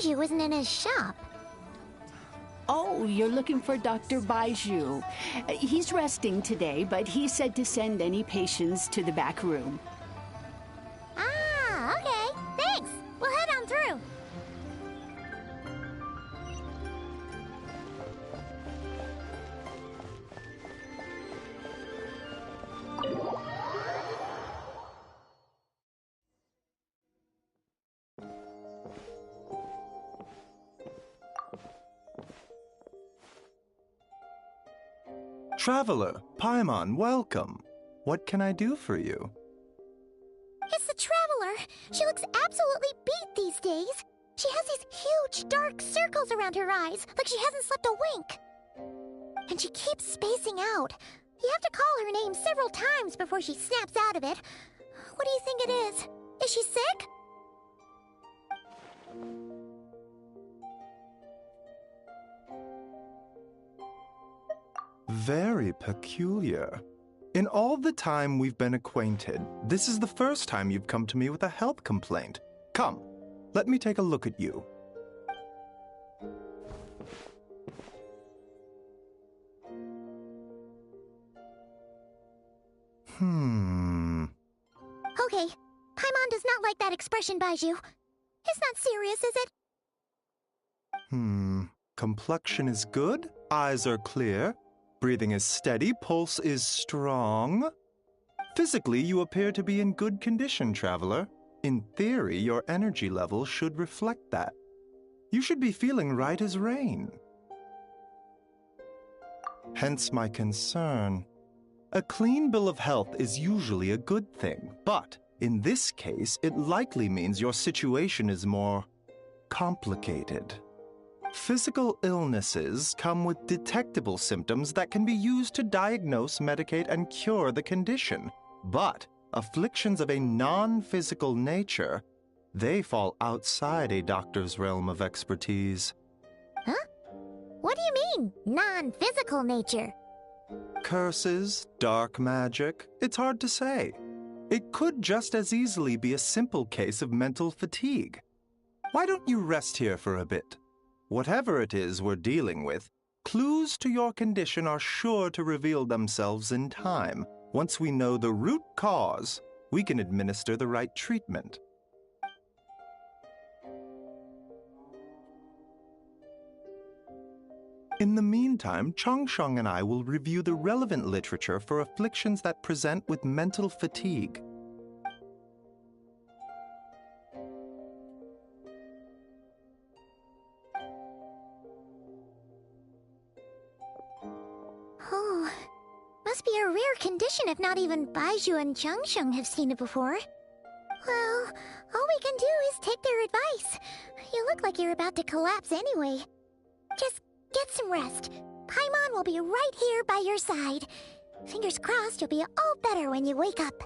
Baiju isn't in his shop. Oh, you're looking for Dr. Baiju. He's resting today, but he said to send any patients to the back room. Ah, okay. Thanks. We'll head on through. Traveler, Paimon, welcome. What can I do for you? It's the Traveler. She looks absolutely beat these days. She has these huge, dark circles around her eyes, like she hasn't slept a wink. And she keeps spacing out. You have to call her name several times before she snaps out of it. What do you think it is? Is she sick? Very peculiar. In all the time we've been acquainted, this is the first time you've come to me with a health complaint. Come, let me take a look at you. Okay, Paimon does not like that expression, Baiju. It's not serious, is it? Complexion is good, eyes are clear, breathing is steady, pulse is strong. Physically, you appear to be in good condition, Traveler. In theory, your energy level should reflect that. You should be feeling right as rain. Hence my concern. A clean bill of health is usually a good thing, but in this case, it likely means your situation is more complicated. Physical illnesses come with detectable symptoms that can be used to diagnose, medicate, and cure the condition. But afflictions of a non-physical nature, they fall outside a doctor's realm of expertise. Huh? What do you mean, non-physical nature? Curses, dark magic, it's hard to say. It could just as easily be a simple case of mental fatigue. Why don't you rest here for a bit? Whatever it is we're dealing with, clues to your condition are sure to reveal themselves in time. Once we know the root cause, we can administer the right treatment. In the meantime, Changsheng and I will review the relevant literature for afflictions that present with mental fatigue. Oh, must be a rare condition if not even Baiju and Changsheng have seen it before. Well, all we can do is take their advice. You look like you're about to collapse anyway. Just get some rest. Paimon will be right here by your side. Fingers crossed you'll be all better when you wake up.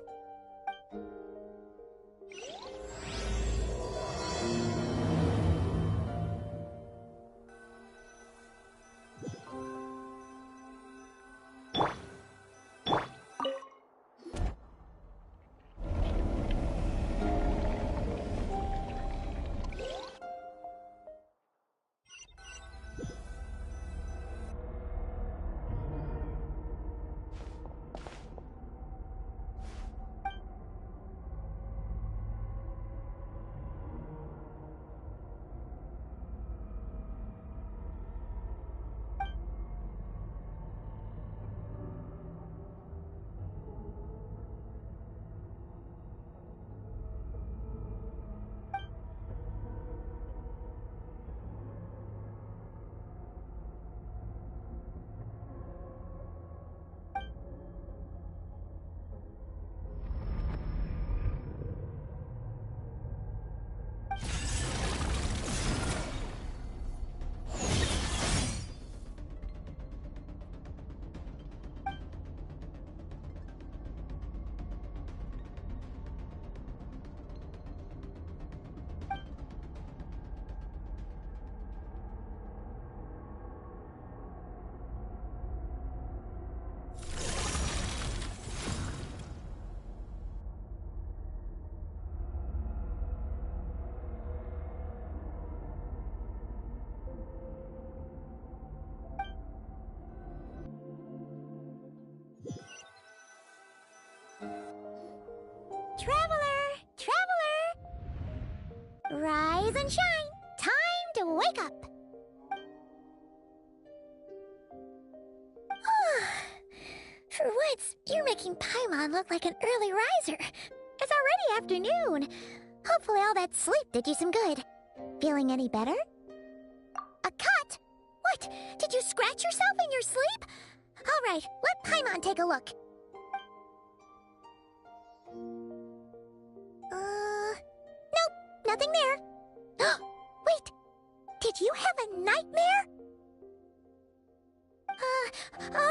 Traveler! Traveler! Rise and shine! Time to wake up! For once, you're making Paimon look like an early riser. It's already afternoon. Hopefully all that sleep did you some good. Feeling any better? A cut? What? Did you scratch yourself in your sleep? All right, let Paimon take a look. Nope, nothing there. Wait, did you have a nightmare?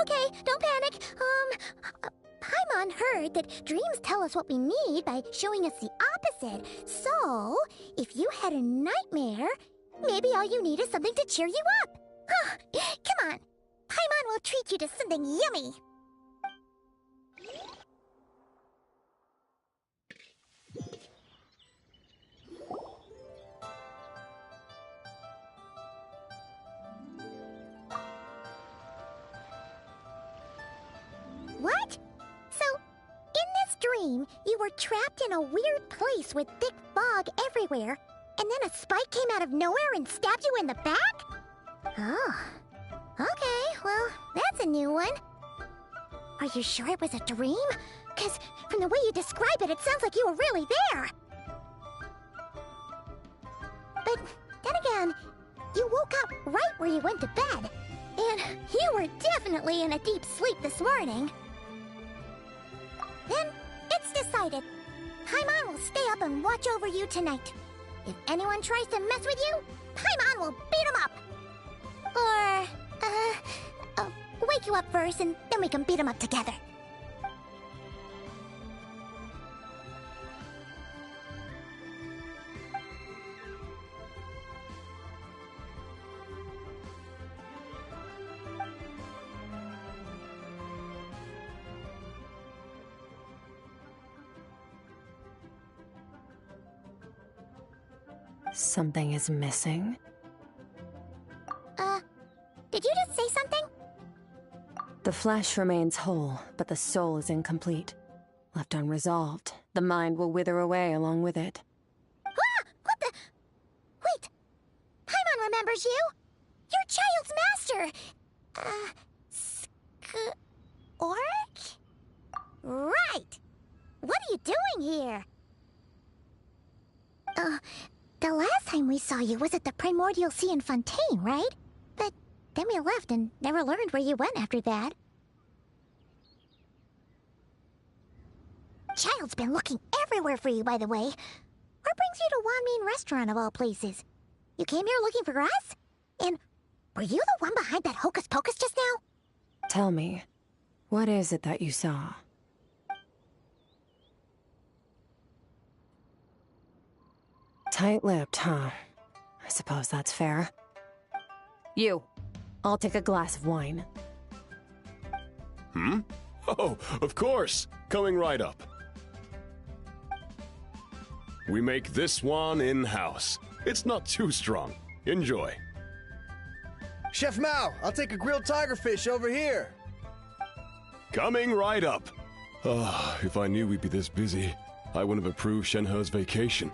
Okay, don't panic. Paimon heard that dreams tell us what we need by showing us the opposite. So, if you had a nightmare, maybe all you need is something to cheer you up. Come on, Paimon will treat you to something yummy. What? So, in this dream, you were trapped in a weird place with thick fog everywhere, and then a spike came out of nowhere and stabbed you in the back? Oh. Okay, well, that's a new one. Are you sure it was a dream? 'Cause from the way you describe it, it sounds like you were really there. But then again, you woke up right where you went to bed. And you were definitely in a deep sleep this morning. Then, it's decided. Paimon will stay up and watch over you tonight. If anyone tries to mess with you, Paimon will beat him up. Or, I'll wake you up first and then we can beat him up together. Something is missing? Did you just say something? The flesh remains whole, but the soul is incomplete. Left unresolved, the mind will wither away along with it. Ah! What the? Wait! Paimon remembers you! Your child's master! Skirk? Right! What are you doing here? The last time we saw you was at the Primordial Sea in Fontaine, right? But then we left and never learned where you went after that. Child's been looking everywhere for you, by the way. What brings you to Wanmean Restaurant of all places? You came here looking for us? And were you the one behind that hocus pocus just now? Tell me, what is it that you saw? Tight-lipped, huh? I suppose that's fair. You, I'll take a glass of wine. Hmm? Oh, of course! Coming right up. We make this one in-house. It's not too strong. Enjoy. Chef Mao, I'll take a grilled tigerfish over here. Coming right up. Ah, if I knew we'd be this busy, I wouldn't have approved Shenhe's vacation.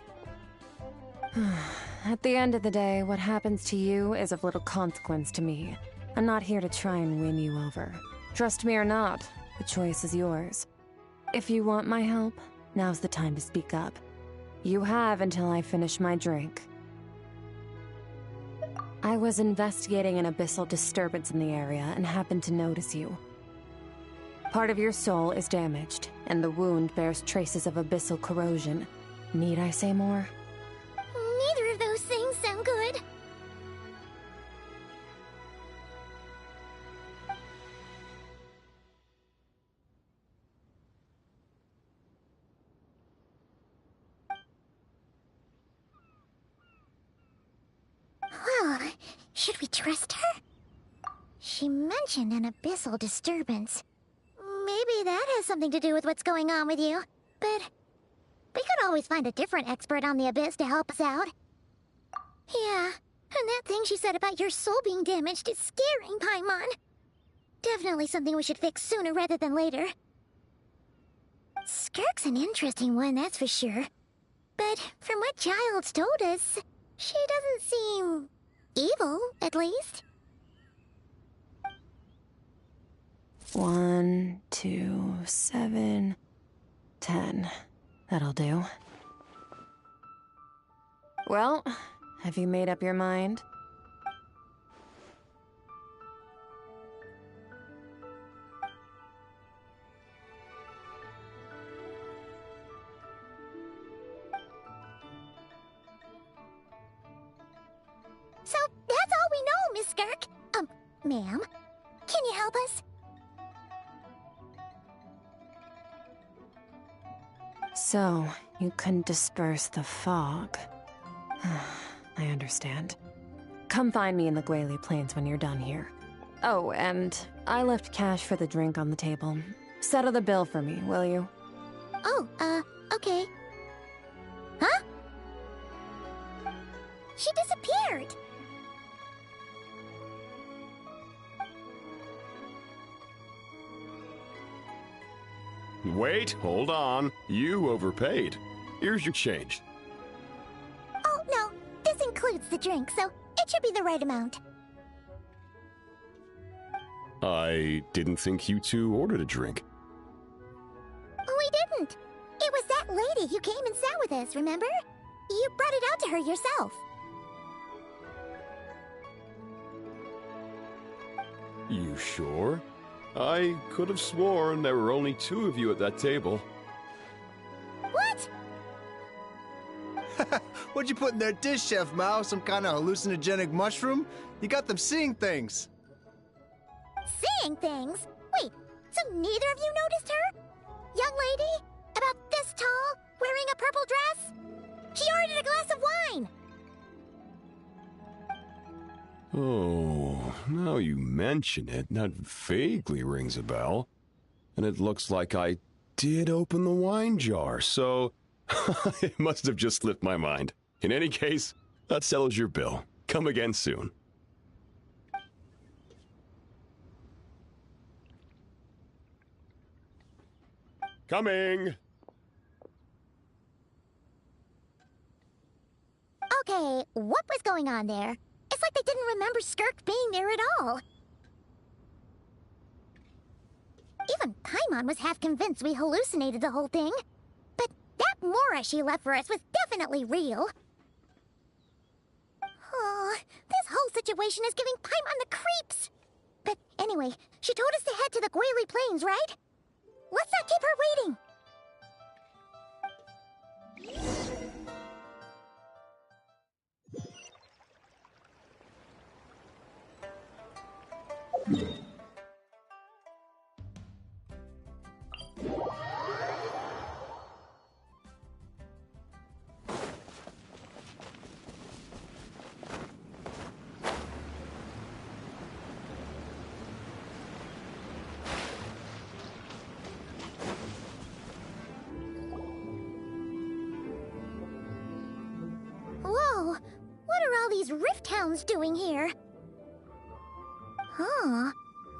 At the end of the day, what happens to you is of little consequence to me. I'm not here to try and win you over. Trust me or not, the choice is yours. If you want my help, now's the time to speak up. You have until I finish my drink. I was investigating an abyssal disturbance in the area and happened to notice you. Part of your soul is damaged, and the wound bears traces of abyssal corrosion. Need I say more? Neither of those things sound good. Well, should we trust her? She mentioned an abyssal disturbance. Maybe that has something to do with what's going on with you. But we could always find a different expert on the abyss to help us out. Yeah, and that thing she said about your soul being damaged is scaring, Paimon. Definitely something we should fix sooner rather than later. Skirk's an interesting one, that's for sure. But from what Childs told us, she doesn't seem evil, at least. 1, 2, 7, 10. That'll do. Well, have you made up your mind? So, that's all we know, Miss Skirk. Ma'am, can you help us? So, you can disperse the fog. I understand. Come find me in the Gwali Plains when you're done here. Oh, and I left cash for the drink on the table. Settle the bill for me, will you? Oh, okay. Huh? She disappeared! Wait, hold on. You overpaid. Here's your change. Oh, no. This includes the drink, so it should be the right amount. I didn't think you two ordered a drink. We didn't. It was that lady who came and sat with us, remember? You brought it out to her yourself. You sure? I could have sworn there were only 2 of you at that table. What? What'd you put in their dish, Chef Mao? Some kind of hallucinogenic mushroom? You got them seeing things. Seeing things? Wait, so neither of you noticed her? Young lady? About this tall? Wearing a purple dress? She ordered a glass of wine! Oh, now you mention it, that vaguely rings a bell. And it looks like I did open the wine jar, so it must have just slipped my mind. In any case, that settles your bill. Come again soon. Coming! Okay, what was going on there? It's like they didn't remember Skirk being there at all. Even Paimon was half convinced we hallucinated the whole thing. But that Mora she left for us was definitely real. Oh, this whole situation is giving Paimon the creeps. But anyway, she told us to head to the Gwali Plains, right? Let's not keep her waiting. Whoa, what are all these rift hounds doing here? Huh,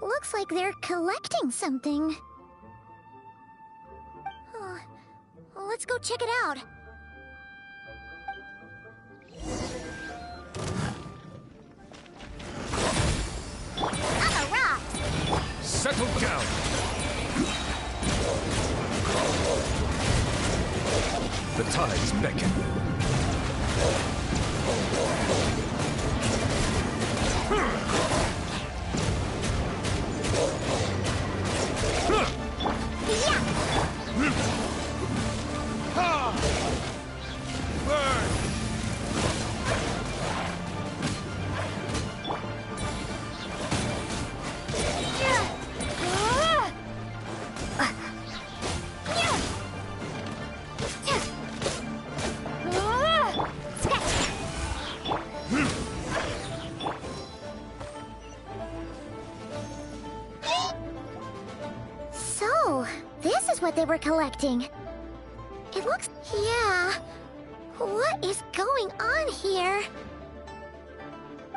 looks like they're collecting something. Let's go check it out. I'm a rock! Settle down! The tides beckon. So, this is what they were collecting. It looks... yeah. What is going on here?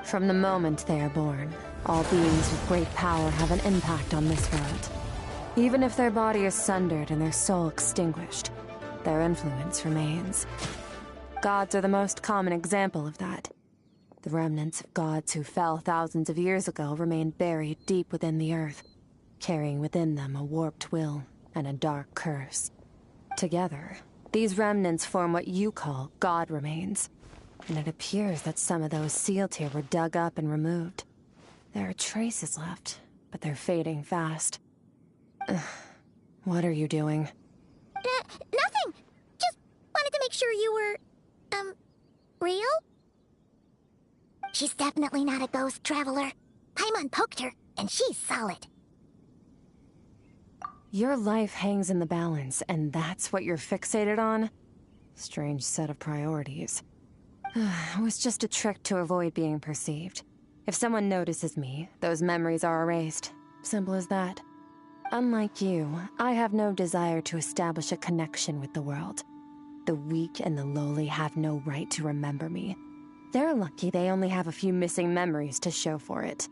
From the moment they are born, all beings with great power have an impact on this world. Even if their body is sundered and their soul extinguished, their influence remains. Gods are the most common example of that. The remnants of gods who fell thousands of years ago remain buried deep within the earth, carrying within them a warped will and a dark curse. Together, these remnants form what you call god remains, and it appears that some of those sealed here were dug up and removed. There are traces left, but they're fading fast. What are you doing? Nothing! Just wanted to make sure you were, real? She's definitely not a ghost traveler. Paimon poked her, and she's solid. Your life hangs in the balance, and that's what you're fixated on? Strange set of priorities. It was just a trick to avoid being perceived. If someone notices me, those memories are erased. Simple as that. Unlike you, I have no desire to establish a connection with the world. The weak and the lowly have no right to remember me. They're lucky they only have a few missing memories to show for it.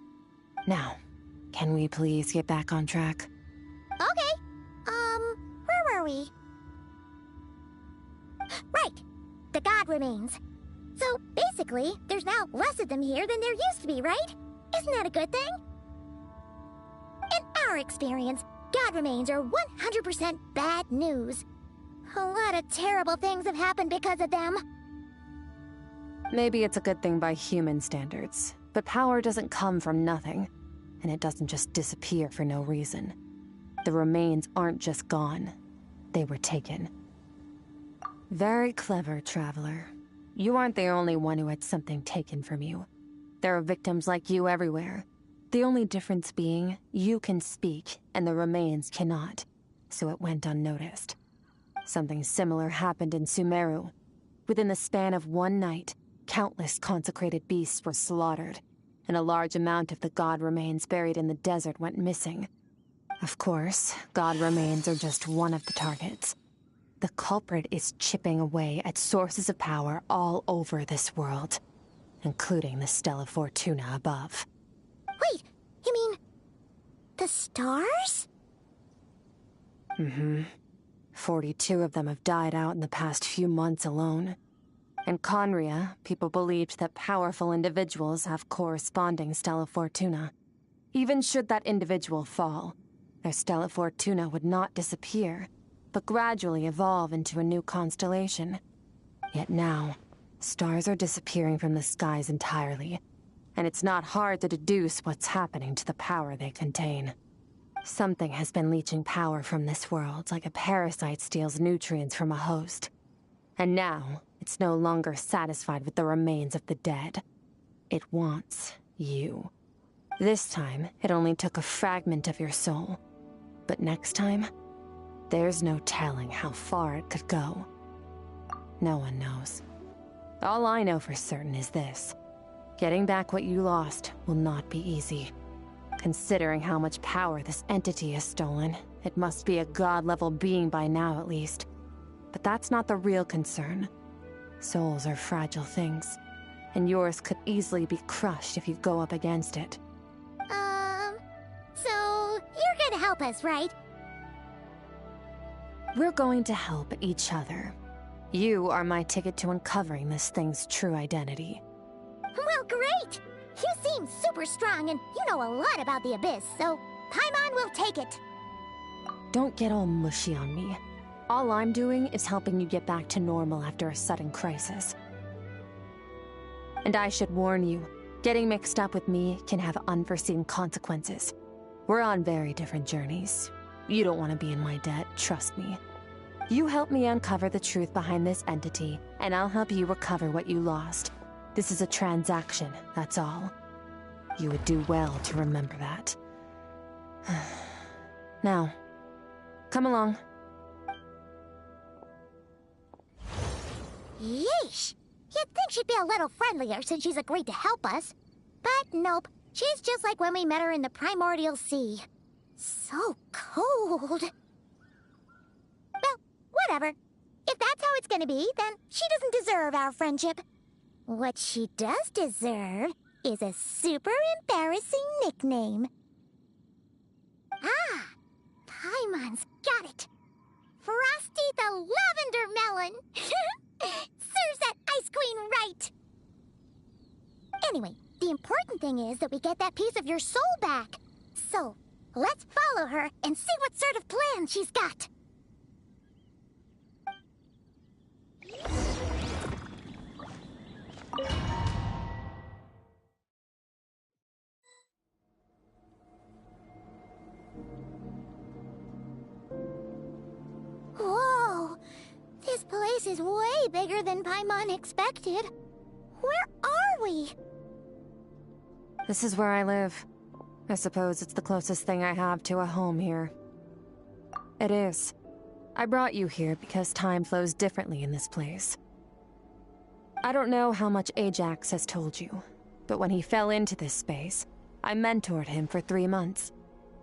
Now, can we please get back on track? Okay. Where were we? Right. The god remains. So, basically, there's now less of them here than there used to be, right? Isn't that a good thing? In our experience, god remains are 100% bad news. A lot of terrible things have happened because of them. Maybe it's a good thing by human standards, but power doesn't come from nothing, and it doesn't just disappear for no reason. The remains aren't just gone, they were taken. Very clever, Traveler. You aren't the only one who had something taken from you. There are victims like you everywhere. The only difference being, you can speak, and the remains cannot, so it went unnoticed. Something similar happened in Sumeru. Within the span of one night, countless consecrated beasts were slaughtered, and a large amount of the god remains buried in the desert went missing. Of course, god remains are just one of the targets. The culprit is chipping away at sources of power all over this world, including the Stella Fortuna above. Wait, you mean... the stars? 42 of them have died out in the past few months alone. In Conria, people believed that powerful individuals have corresponding Stella Fortuna. Even should that individual fall, their Stella Fortuna would not disappear, but gradually evolve into a new constellation. Yet now, stars are disappearing from the skies entirely, and it's not hard to deduce what's happening to the power they contain. Something has been leeching power from this world like a parasite steals nutrients from a host. And now, it's no longer satisfied with the remains of the dead. It wants you. This time, it only took a fragment of your soul. But next time, there's no telling how far it could go. No one knows. All I know for certain is this. Getting back what you lost will not be easy. Considering how much power this entity has stolen, it must be a god-level being by now at least. But that's not the real concern. Souls are fragile things, and yours could easily be crushed if you go up against it. So you're gonna help us, right? We're going to help each other. You are my ticket to uncovering this thing's true identity. Well, great! You seem super strong, and you know a lot about the Abyss, so Paimon will take it. Don't get all mushy on me. All I'm doing is helping you get back to normal after a sudden crisis. And I should warn you, getting mixed up with me can have unforeseen consequences. We're on very different journeys. You don't want to be in my debt, trust me. You help me uncover the truth behind this entity, and I'll help you recover what you lost. This is a transaction, that's all. You would do well to remember that. Now, come along. Yeesh! You'd think she'd be a little friendlier since she's agreed to help us. But nope, she's just like when we met her in the Primordial Sea. So cold. Well, whatever. If that's how it's gonna be, then she doesn't deserve our friendship. What she does deserve is a super embarrassing nickname. Ah, Paimon's got it. Frosty the Lavender Melon. Serves that Ice Queen right. Anyway, the important thing is that we get that piece of your soul back. So, let's follow her and see what sort of plan she's got. Whoa! This place is way bigger than Paimon expected. Where are we? This is where I live. I suppose it's the closest thing I have to a home here. It is. I brought you here because time flows differently in this place. I don't know how much Ajax has told you, but when he fell into this space, I mentored him for 3 months.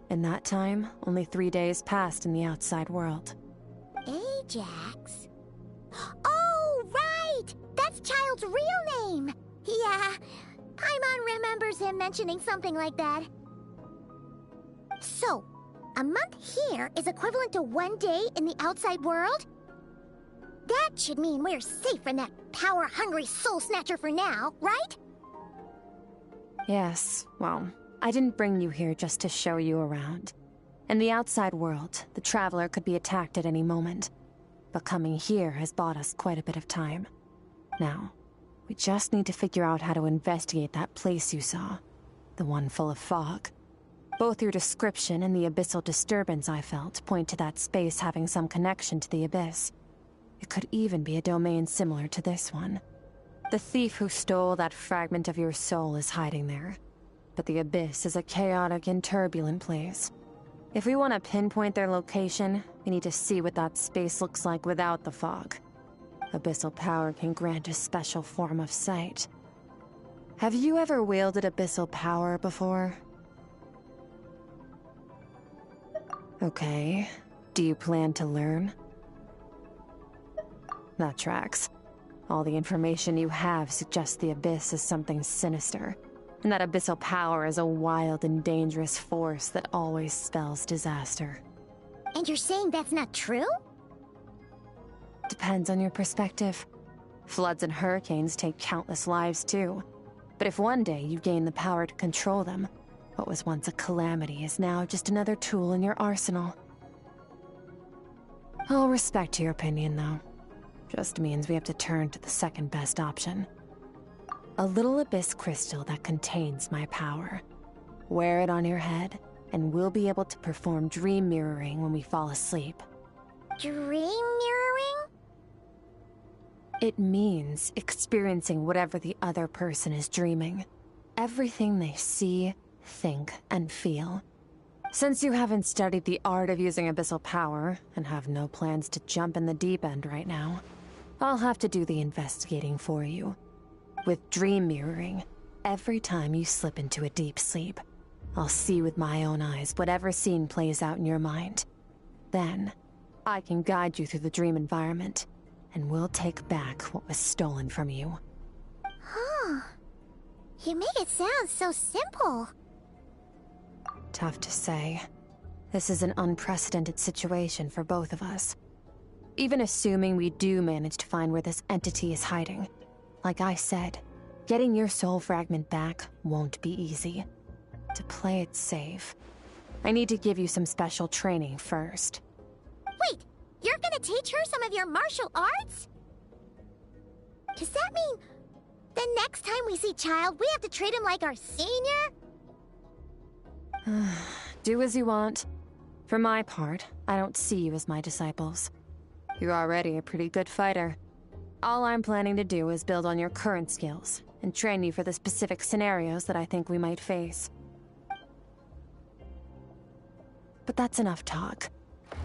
In that time, only 3 days passed in the outside world. Ajax? Oh, right! That's Child's real name! Yeah, Paimon remembers him mentioning something like that. So, a month here is equivalent to 1 day in the outside world? That should mean we're safe from that power-hungry soul snatcher for now, right? Yes, well, I didn't bring you here just to show you around. In the outside world, the Traveler could be attacked at any moment. But coming here has bought us quite a bit of time. Now, we just need to figure out how to investigate that place you saw. The one full of fog. Both your description and the abyssal disturbance I felt point to that space having some connection to the Abyss. It could even be a domain similar to this one. The thief who stole that fragment of your soul is hiding there. But the Abyss is a chaotic and turbulent place. If we want to pinpoint their location, we need to see what that space looks like without the fog. Abyssal power can grant a special form of sight. Have you ever wielded abyssal power before? Okay. Do you plan to learn? That tracks. All the information you have suggests the Abyss is something sinister, and that abyssal power is a wild and dangerous force that always spells disaster. And you're saying that's not true? Depends on your perspective. Floods and hurricanes take countless lives too. But if one day you gain the power to control them, what was once a calamity is now just another tool in your arsenal. I'll respect your opinion, though. Just means we have to turn to the second best option. A little abyss crystal that contains my power. Wear it on your head, and we'll be able to perform dream mirroring when we fall asleep. Dream mirroring? It means experiencing whatever the other person is dreaming. Everything they see, think, and feel. Since you haven't studied the art of using abyssal power, and have no plans to jump in the deep end right now, I'll have to do the investigating for you. With dream mirroring, every time you slip into a deep sleep, I'll see with my own eyes whatever scene plays out in your mind. Then, I can guide you through the dream environment, and we'll take back what was stolen from you. Huh. You make it sound so simple. Tough to say. This is an unprecedented situation for both of us. Even assuming we do manage to find where this entity is hiding, like I said, getting your soul fragment back won't be easy. To play it safe, I need to give you some special training first. Wait, you're gonna teach her some of your martial arts? Does that mean the next time we see Child, we have to treat him like our senior? Do as you want. For my part, I don't see you as my disciples. You're already a pretty good fighter. All I'm planning to do is build on your current skills, and train you for the specific scenarios that I think we might face. But that's enough talk.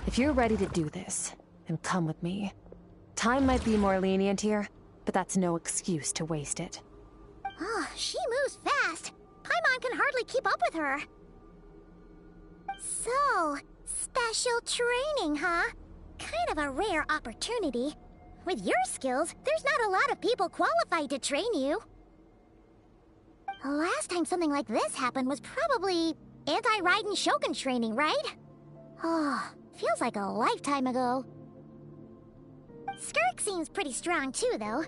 If you're ready to do this, then come with me. Time might be more lenient here, but that's no excuse to waste it. Oh, she moves fast. Paimon can hardly keep up with her. So, special training, huh? Kind of a rare opportunity. With your skills, there's not a lot of people qualified to train you. The last time something like this happened was probably anti-Raiden Shogun training, right? Oh, feels like a lifetime ago. Skirk seems pretty strong too, though.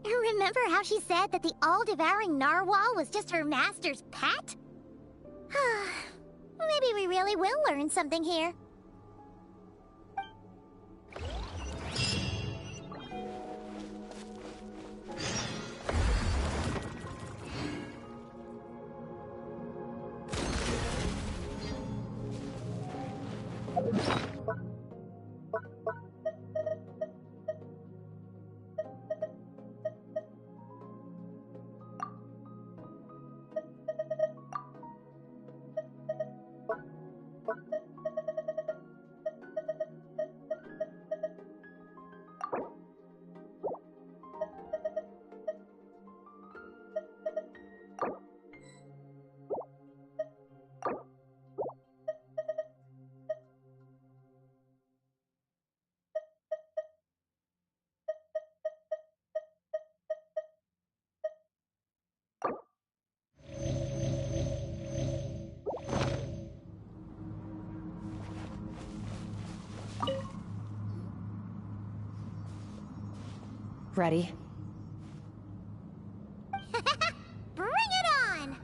Remember how she said that the all-devouring narwhal was just her master's pet? Maybe we really will learn something here. Ready? Bring it on!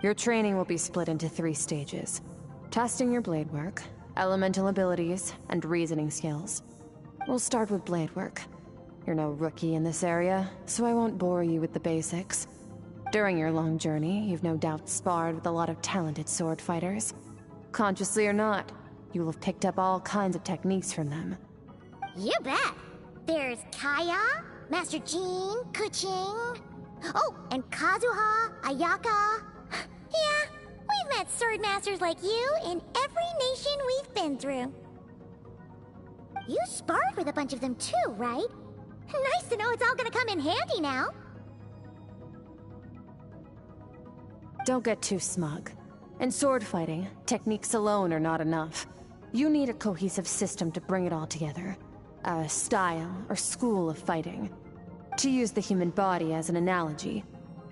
Your training will be split into 3 stages. Testing your blade work, elemental abilities, and reasoning skills. We'll start with blade work. You're no rookie in this area, so I won't bore you with the basics. During your long journey, you've no doubt sparred with a lot of talented sword fighters. Consciously or not, you will have picked up all kinds of techniques from them. You bet! There's Kaya, Master Jean, Kuching... Oh, and Kazuha, Ayaka... Yeah, we've met sword masters like you in every nation we've been through. You sparred with a bunch of them too, right? Nice to know it's all gonna come in handy now. Don't get too smug. In sword fighting, techniques alone are not enough. You need a cohesive system to bring it all together. A style or school of fighting. To use the human body as an analogy,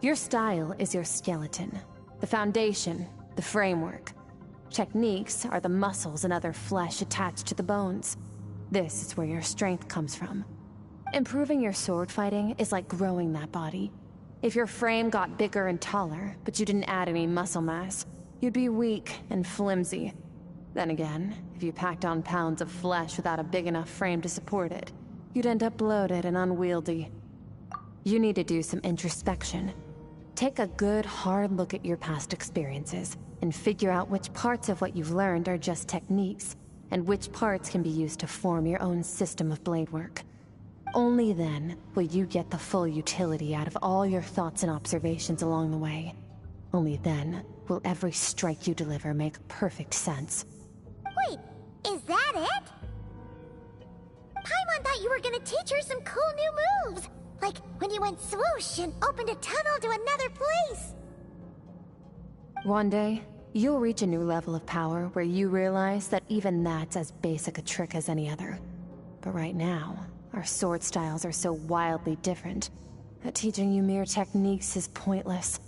your style is your skeleton, the foundation, the framework. Techniques are the muscles and other flesh attached to the bones. This is where your strength comes from. Improving your sword fighting is like growing that body. If your frame got bigger and taller, but you didn't add any muscle mass, you'd be weak and flimsy. Then again, if you packed on pounds of flesh without a big enough frame to support it, you'd end up bloated and unwieldy. You need to do some introspection. Take a good, hard look at your past experiences, and figure out which parts of what you've learned are just techniques, and which parts can be used to form your own system of blade work. Only then will you get the full utility out of all your thoughts and observations along the way. Only then will every strike you deliver make perfect sense. Wait, is that it? Paimon thought you were gonna teach her some cool new moves. Like when you went swoosh and opened a tunnel to another place. One day, you'll reach a new level of power where you realize that even that's as basic a trick as any other. But right now, our sword styles are so wildly different that teaching you mere techniques is pointless.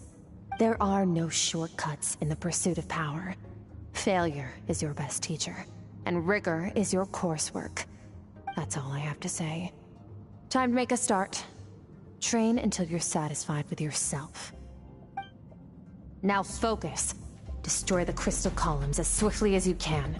There are no shortcuts in the pursuit of power. Failure is your best teacher, and rigor is your coursework. That's all I have to say. Time to make a start. Train until you're satisfied with yourself. Now focus. Destroy the crystal columns as swiftly as you can.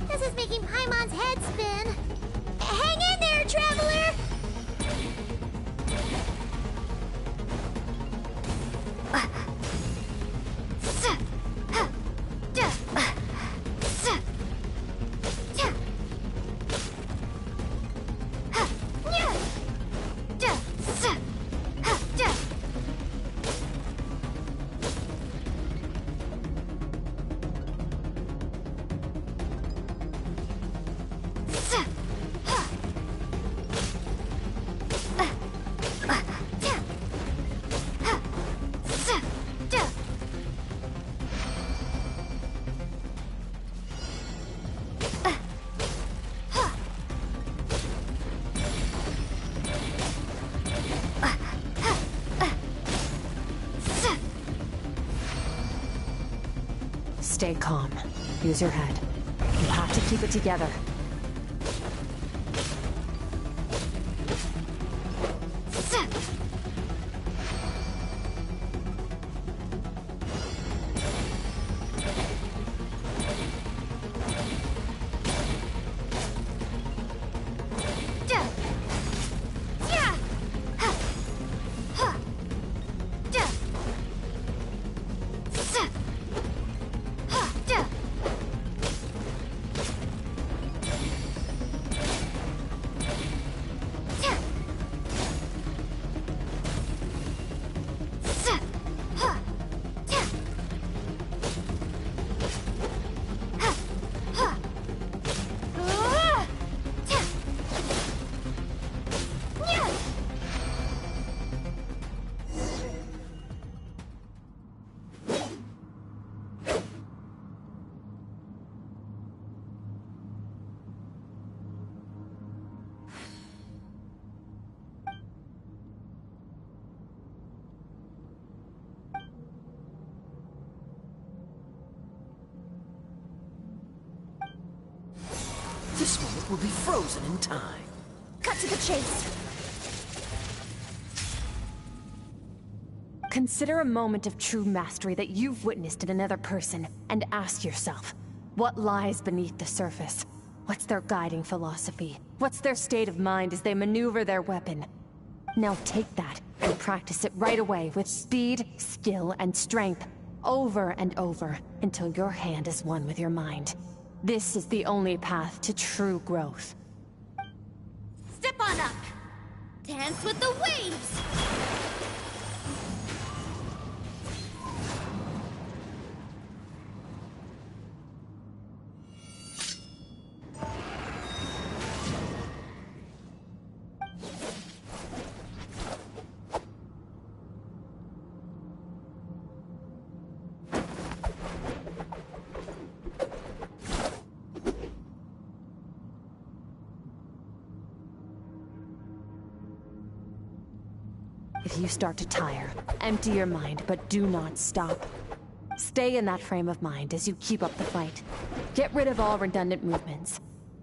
This is making Paimon's head spin. Hang in there, traveler! Stay calm. Use your head. You have to keep it together. This moment will be frozen in time. Cut to the chase. Consider a moment of true mastery that you've witnessed in another person, and ask yourself, what lies beneath the surface? What's their guiding philosophy? What's their state of mind as they maneuver their weapon? Now take that and practice it right away with speed, skill, and strength, over and over, until your hand is one with your mind. This is the only path to true growth. Step on up. Dance with the waves. If you start to tire, empty your mind, but do not stop. Stay in that frame of mind as you keep up the fight. Get rid of all redundant movements.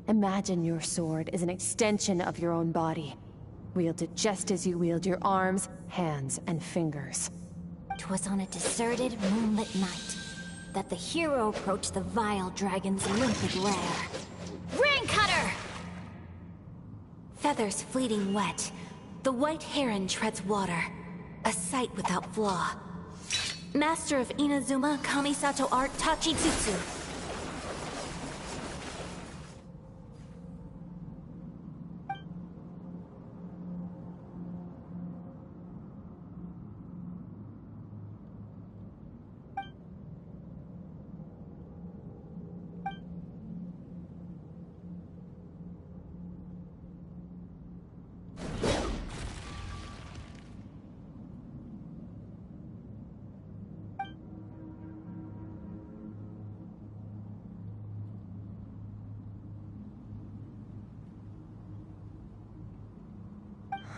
Imagine your sword is an extension of your own body. Wield it just as you wield your arms, hands, and fingers. 'Twas on a deserted, moonlit night that the hero approached the vile dragon's limpid lair. Rain Cutter! Feathers fleeting wet, the white heron treads water, a sight without flaw. Master of Inazuma Kamisato art Tachijutsu.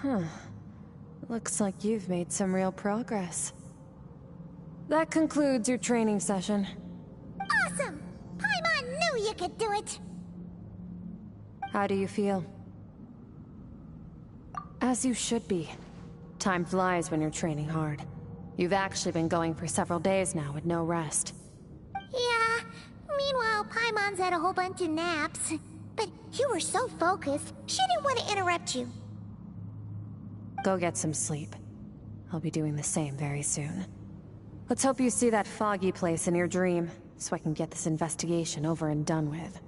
Huh. Looks like you've made some real progress. That concludes your training session. Awesome! Paimon knew you could do it! How do you feel? As you should be. Time flies when you're training hard. You've actually been going for several days now with no rest. Yeah, meanwhile Paimon's had a whole bunch of naps. But you were so focused, she didn't want to interrupt you. Go get some sleep. I'll be doing the same very soon. Let's hope you see that foggy place in your dream, so I can get this investigation over and done with.